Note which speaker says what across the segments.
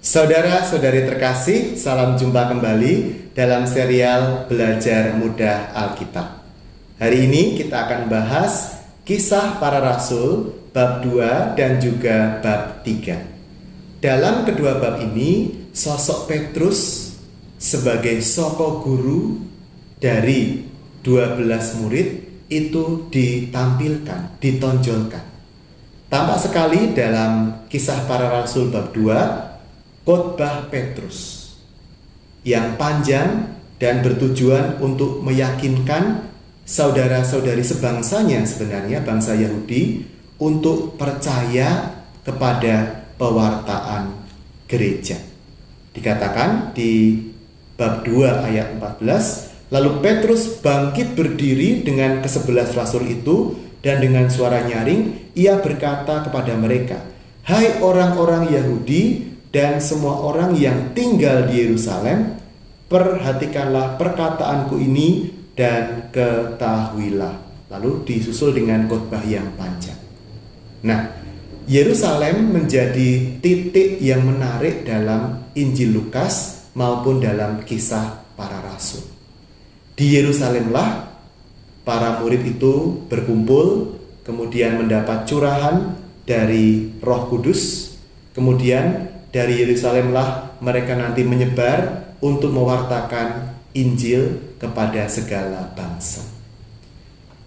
Speaker 1: Saudara-saudari terkasih, salam jumpa kembali dalam serial Belajar Mudah Alkitab. Hari ini kita akan bahas Kisah Para Rasul bab 2 dan juga bab 3. Dalam kedua bab ini, sosok Petrus sebagai soko guru dari 12 murid itu ditampilkan, ditonjolkan. Tampak sekali dalam Kisah Para Rasul bab 2 khotbah Petrus yang panjang dan bertujuan untuk meyakinkan saudara-saudari sebangsanya, sebenarnya bangsa Yahudi, untuk percaya kepada pewartaan gereja. Dikatakan di bab 2 ayat 14, lalu Petrus bangkit berdiri dengan ke-11 rasul itu, dan dengan suara nyaring ia berkata kepada mereka, "Hai orang-orang Yahudi dan semua orang yang tinggal di Yerusalem, perhatikanlah perkataanku ini dan ketahuilah." Lalu disusul dengan khotbah yang panjang. Nah, Yerusalem menjadi titik yang menarik dalam Injil Lukas maupun dalam Kisah Para Rasul. Di Yerusalemlah para murid itu berkumpul, kemudian mendapat curahan dari Roh Kudus. Kemudian dari Yerusalemlah mereka nanti menyebar untuk mewartakan Injil kepada segala bangsa.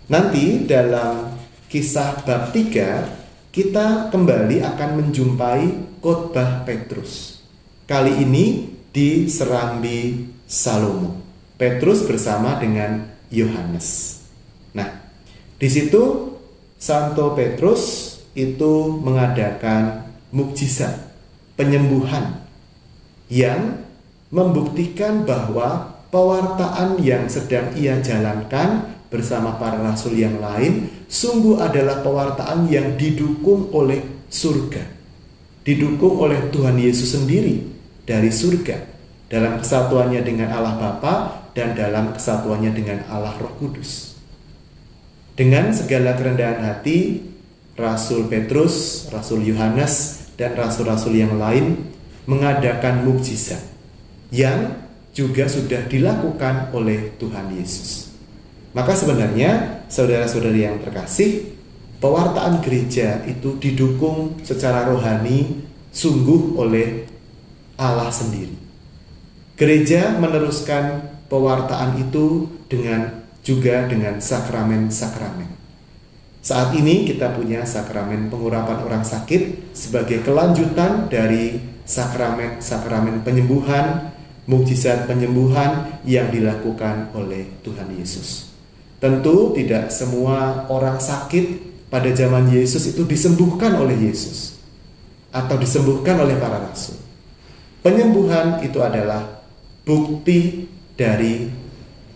Speaker 1: Nanti dalam Kisah bab 3 kita kembali akan menjumpai khotbah Petrus. Kali ini di Serambi Salomo. Petrus bersama dengan Yohanes. Nah, di situ Santo Petrus itu mengadakan mukjizat penyembuhan yang membuktikan bahwa pewartaan yang sedang ia jalankan bersama para rasul yang lain sungguh adalah pewartaan yang didukung oleh surga, didukung oleh Tuhan Yesus sendiri dari surga, dalam kesatuannya dengan Allah Bapa dan dalam kesatuannya dengan Allah Roh Kudus. Dengan segala kerendahan hati, Rasul Petrus, Rasul Yohanes, dan rasul-rasul yang lain mengadakan mukjizat yang juga sudah dilakukan oleh Tuhan Yesus. Maka sebenarnya saudara-saudari yang terkasih, pewartaan gereja itu didukung secara rohani sungguh oleh Allah sendiri. Gereja meneruskan pewartaan itu dengan sakramen-sakramen. Saat ini kita punya sakramen pengurapan orang sakit sebagai kelanjutan dari sakramen-sakramen penyembuhan, mukjizat penyembuhan yang dilakukan oleh Tuhan Yesus. Tentu tidak semua orang sakit pada zaman Yesus itu disembuhkan oleh Yesus atau disembuhkan oleh para rasul. Penyembuhan itu adalah bukti dari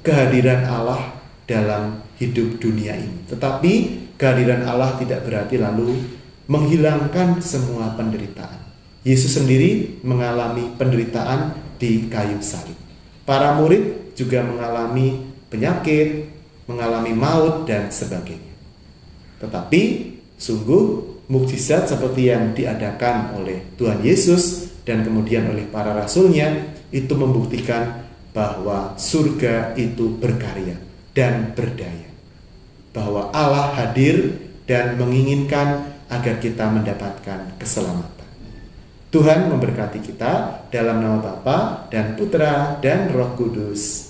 Speaker 1: kehadiran Allah dalam hidup dunia ini. Tetapi kehadiran Allah tidak berarti lalu menghilangkan semua penderitaan. Yesus sendiri mengalami penderitaan di kayu salib. Para murid juga mengalami penyakit, mengalami maut dan sebagainya. Tetapi sungguh mukjizat seperti yang diadakan oleh Tuhan Yesus dan kemudian oleh para rasulnya itu membuktikan bahwa surga itu berkarya dan berdaya, bahwa Allah hadir dan menginginkan agar kita mendapatkan keselamatan. Tuhan memberkati kita dalam nama Bapa dan Putra dan Roh Kudus.